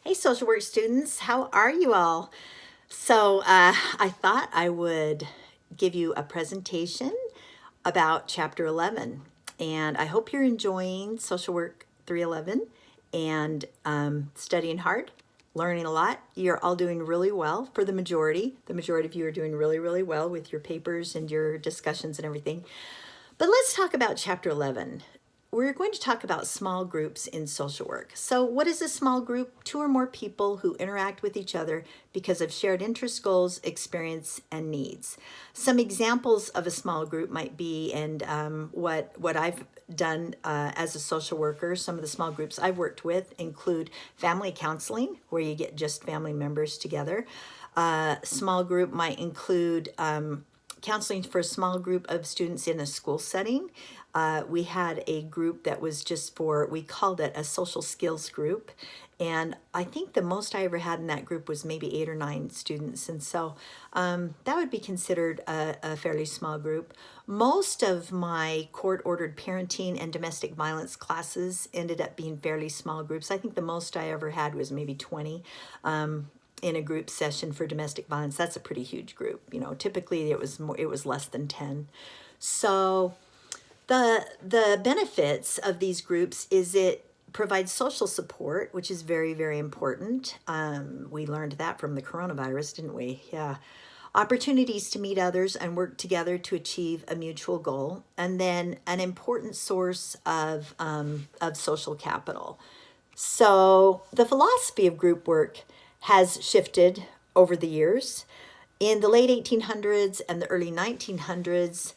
Hey, social work students, how are you all? I thought I would give you a presentation about Chapter 11, and I hope you're enjoying Social Work 311 and studying hard, learning a lot. You're all doing really well for the majority. The majority of you are doing really, really well with your papers and your discussions and everything. But let's talk about Chapter 11. We're going to talk about small groups in social work. So, what is a small group? Two or more people who interact with each other because of shared interests, goals, experience, and needs. Some examples of a small group might be, and what I've done as a social worker, some of the small groups I've worked with include family counseling, where you get just family members together. Small group might include counseling for a small group of students in a school setting. We had a group that was just for, we called it a social skills group. And I think the most I ever had in that group was maybe 8 or 9 students. And so that would be considered a fairly small group. Most of my court-ordered parenting and domestic violence classes ended up being fairly small groups. I think the most I ever had was maybe 20. In a group session for domestic violence. That's a pretty huge group. You know, typically it was less than 10. So the benefits of these groups is it provides social support, which is very, very important. We learned that from the coronavirus, didn't we? Yeah. Opportunities to meet others and work together to achieve a mutual goal, and then an important source of social capital. So the philosophy of group work has shifted over the years. In the late 1800s and the early 1900s,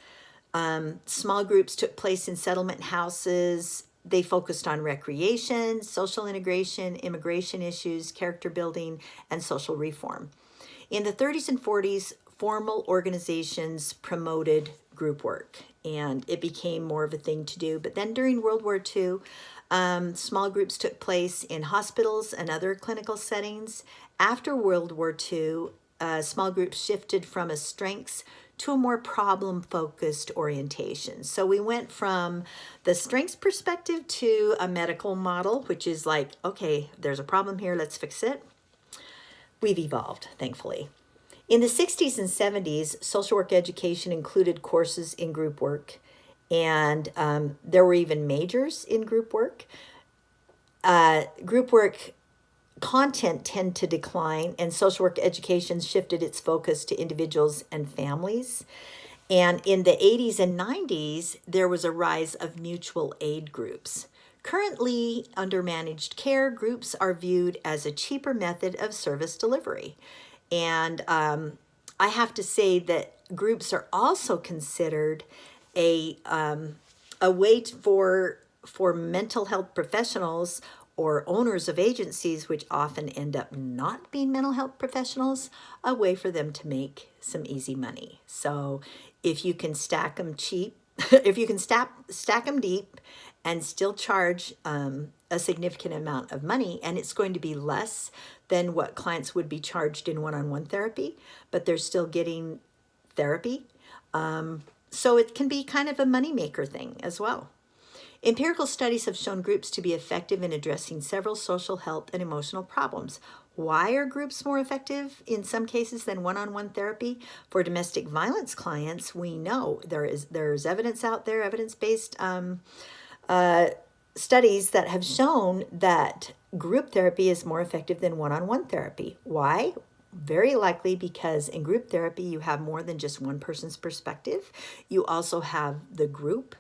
small groups took place in settlement houses. They focused on recreation, social integration, immigration issues, character building, and social reform. In the 30s and 40s, formal organizations promoted group work and it became more of a thing to do. But then during World War II, small groups took place in hospitals and other clinical settings. After World War II, small groups shifted from a strengths to a more problem focused orientation. So we went from the strengths perspective to a medical model, which is like, okay, there's a problem here, let's fix it. We've evolved, thankfully. In the 60s and 70s, social work education included courses in group work, and there were even majors in group work. Group work content tend to decline, and social work education shifted its focus to individuals and families. And in the 80s and 90s, there was a rise of mutual aid groups. Currently, under managed care, groups are viewed as a cheaper method of service delivery. And I have to say that groups are also considered a way for mental health professionals or owners of agencies, which often end up not being mental health professionals, a way for them to make some easy money. So if you can stack them cheap, if you can stack them deep and still charge a significant amount of money, and it's going to be less than what clients would be charged in one-on-one therapy, but they're still getting therapy. So it can be kind of a moneymaker thing as well. Empirical studies have shown groups to be effective in addressing several social health and emotional problems. Why are groups more effective in some cases than one-on-one therapy? For domestic violence clients, we know there's evidence out there, evidence-based studies that have shown that group therapy is more effective than one-on-one therapy. Why? Very likely because in group therapy, you have more than just one person's perspective. You also have the group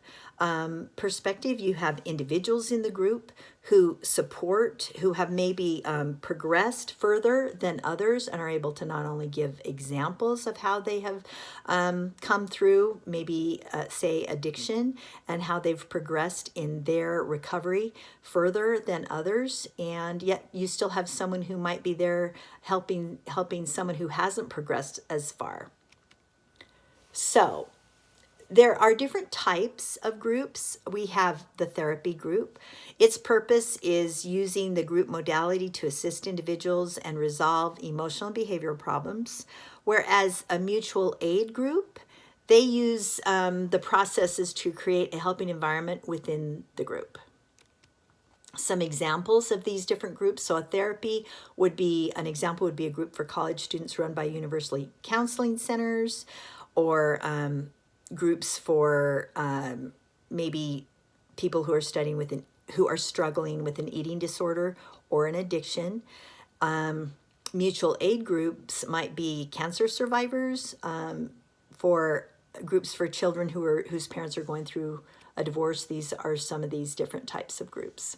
perspective. You have individuals in the group who support, who have maybe progressed further than others and are able to not only give examples of how they have come through, maybe say addiction, and how they've progressed in their recovery further than others. And yet you still have someone who might be there helping someone who hasn't progressed as far. So there are different types of groups. We have the therapy group. Its purpose is using the group modality to assist individuals and resolve emotional and behavioral problems, whereas a mutual aid group, they use the processes to create a helping environment within the group. some examples of these different groups. So a therapy would be, an example would be a group for college students run by university counseling centers, or groups for maybe people who are who are struggling with an eating disorder or an addiction. Mutual aid groups might be cancer survivors, for groups for children whose parents are going through a divorce. These are some of these different types of groups.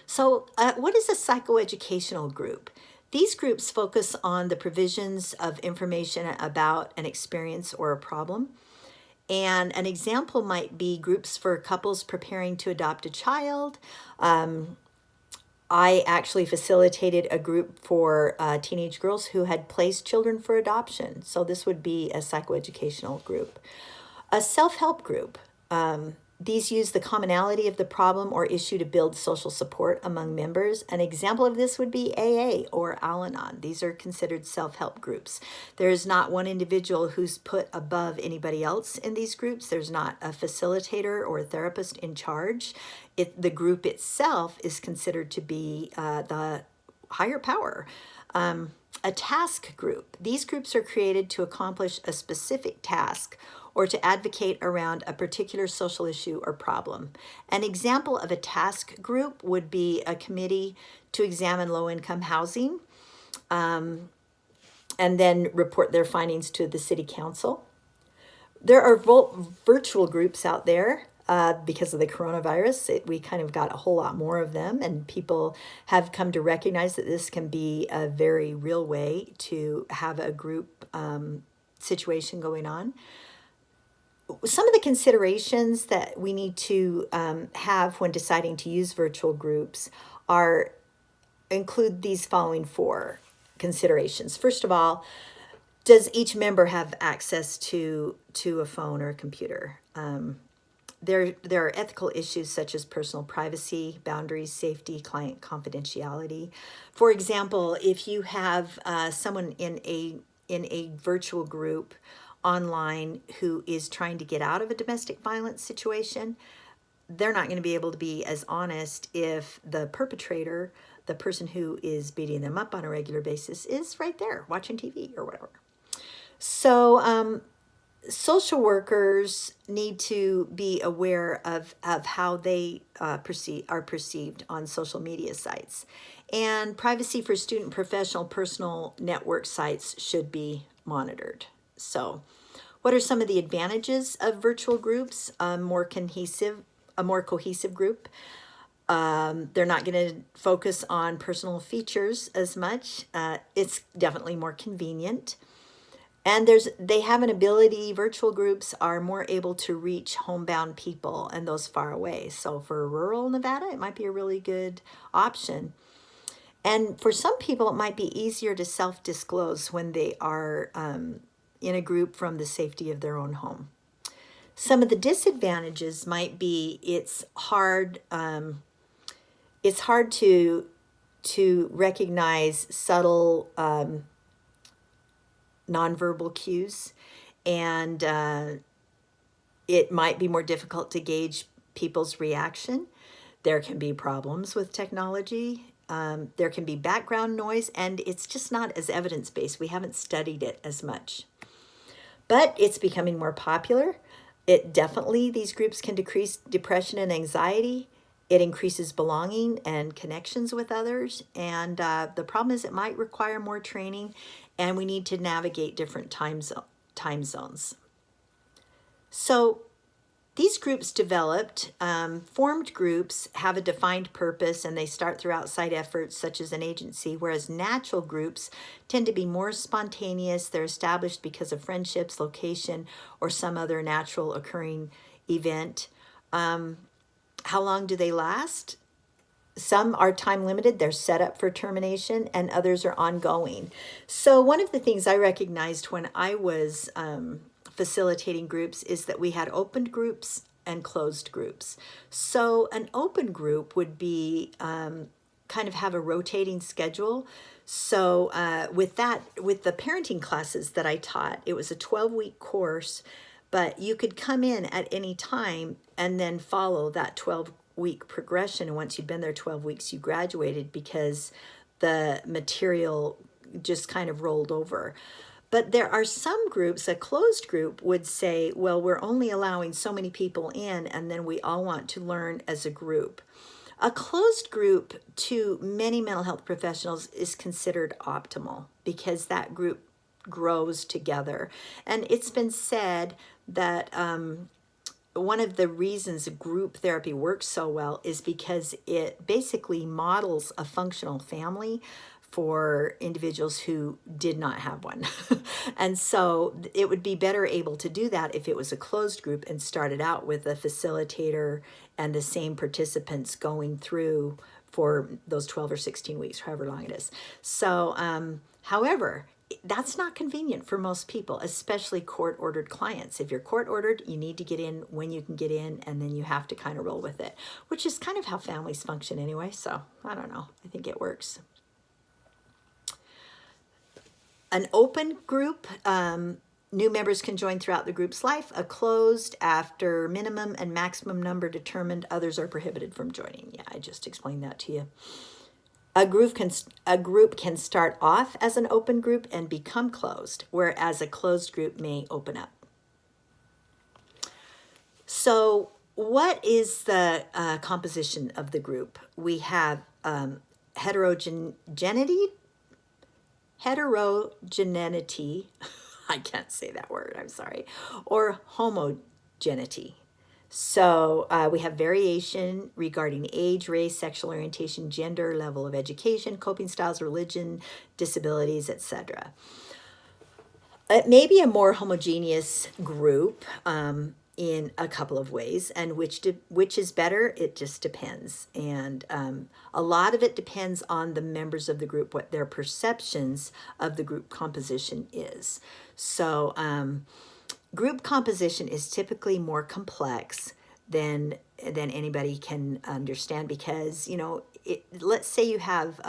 So what is a psychoeducational group? These groups focus on the provisions of information about an experience or a problem. And an example might be groups for couples preparing to adopt a child. I actually facilitated a group for teenage girls who had placed children for adoption. So this would be a psychoeducational group. A self-help group. These use the commonality of the problem or issue to build social support among members. An example of this would be AA or Al-Anon. These are considered self-help groups. There is not one individual who's put above anybody else in these groups. There's not a facilitator or a therapist in charge. The group itself is considered to be the higher power. A task group. These groups are created to accomplish a specific task or to advocate around a particular social issue or problem. An example of a task group would be a committee to examine low-income housing, and then report their findings to the city council. There are virtual groups out there. Because of the coronavirus, we kind of got a whole lot more of them, and people have come to recognize that this can be a very real way to have a group situation going on. Some of the considerations that we need to have when deciding to use virtual groups include these following 4 considerations. First of all, does each member have access to a phone or a computer? There are ethical issues such as personal privacy, boundaries, safety, client confidentiality. For example, if you have someone in a virtual group online who is trying to get out of a domestic violence situation, they're not going to be able to be as honest if the perpetrator, the person who is beating them up on a regular basis, is right there watching TV or whatever. So social workers need to be aware of how they are perceived on social media sites. And privacy for student, professional, personal network sites should be monitored. So what are some of the advantages of virtual groups? A more cohesive group. They're not going to focus on personal features as much. It's definitely more convenient. And they have an ability, virtual groups are more able to reach homebound people and those far away. So for rural Nevada, it might be a really good option. And for some people, it might be easier to self-disclose when they are in a group from the safety of their own home. Some of the disadvantages might be it's hard to recognize subtle nonverbal cues, and it might be more difficult to gauge people's reaction. There can be problems with technology. There can be background noise, and it's just not as evidence-based. We haven't studied it as much. But it's becoming more popular. These groups can decrease depression and anxiety. It increases belonging and connections with others. And the problem is it might require more training, and we need to navigate different time zones. So these groups formed groups have a defined purpose, and they start through outside efforts such as an agency, whereas natural groups tend to be more spontaneous. They're established because of friendships, location, or some other natural occurring event. How long do they last? Some are time limited, they're set up for termination, and others are ongoing. So one of the things I recognized when I was facilitating groups is that we had opened groups and closed groups. So an open group would be kind of have a rotating schedule. So with the parenting classes that I taught, it was a 12-week course, but you could come in at any time and then follow that 12 12-week progression, and once you'd been there 12 weeks, you graduated because the material just kind of rolled over. But there are some groups, a closed group would say, well, we're only allowing so many people in, and then we all want to learn as a group. A closed group to many mental health professionals is considered optimal because that group grows together. And it's been said that one of the reasons group therapy works so well is because it basically models a functional family for individuals who did not have one. And so it would be better able to do that if it was a closed group and started out with a facilitator and the same participants going through for those 12 or 16 weeks, however long it is. So, however, that's not convenient for most people, especially court-ordered clients. If you're court-ordered, you need to get in when you can get in, and then you have to kind of roll with it, which is kind of how families function anyway. So I don't know. I think it works. An open group, new members can join throughout the group's life. A closed, after minimum and maximum number determined, others are prohibited from joining. Yeah, I just explained that to you. A group can start off as an open group and become closed, whereas a closed group may open up. So what is the composition of the group? We have heterogeneity, I can't say that word, I'm sorry, or homogeneity. So we have variation regarding age, race, sexual orientation, gender, level of education, coping styles, religion, disabilities, etc. It may be a more homogeneous group in a couple of ways, and which is better, it just depends. And a lot of it depends on the members of the group, what their perceptions of the group composition is. So group composition is typically more complex than anybody can understand because, you know, let's say you have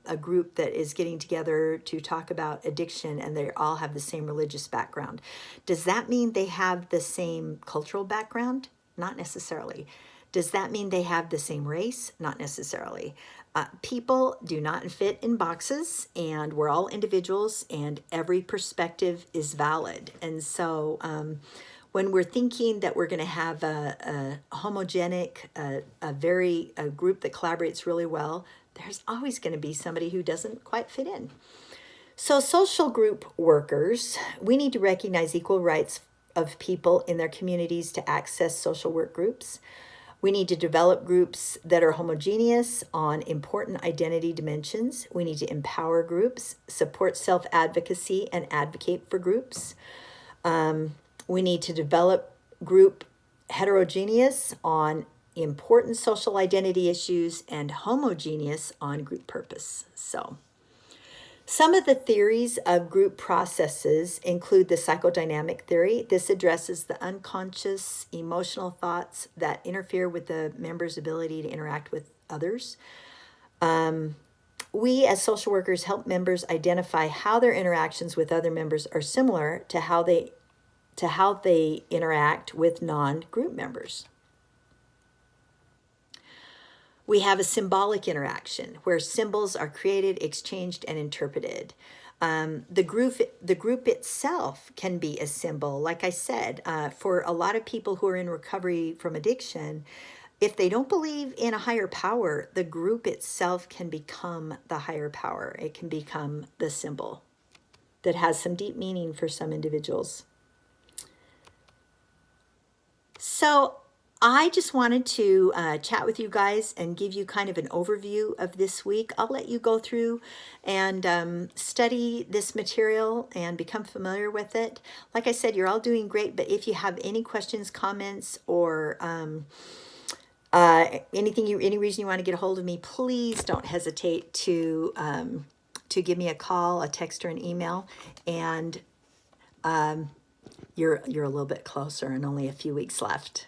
a group that is getting together to talk about addiction and they all have the same religious background. Does that mean they have the same cultural background? Not necessarily. Does that mean they have the same race? Not necessarily. People do not fit in boxes, and we're all individuals, and every perspective is valid. And so when we're thinking that we're going to have a homogenic, a group that collaborates really well, there's always going to be somebody who doesn't quite fit in. So social group workers, we need to recognize equal rights of people in their communities to access social work groups. We need to develop groups that are homogeneous on important identity dimensions. We need to empower groups, support self-advocacy, and advocate for groups. We need to develop group heterogeneous on important social identity issues and homogeneous on group purpose. So some of the theories of group processes include the psychodynamic theory. This addresses the unconscious emotional thoughts that interfere with the member's ability to interact with others. We as social workers help members identify how their interactions with other members are similar to how they interact with non-group members. We have a symbolic interaction where symbols are created, exchanged, and interpreted. The group itself can be a symbol. Like I said, for a lot of people who are in recovery from addiction, if they don't believe in a higher power, the group itself can become the higher power. It can become the symbol that has some deep meaning for some individuals. So I just wanted to chat with you guys and give you kind of an overview of this week. I'll let you go through and study this material and become familiar with it. Like I said, you're all doing great, but if you have any questions, comments, or any reason you want to get a hold of me, please don't hesitate to give me a call, a text, or an email. And you're a little bit closer and only a few weeks left.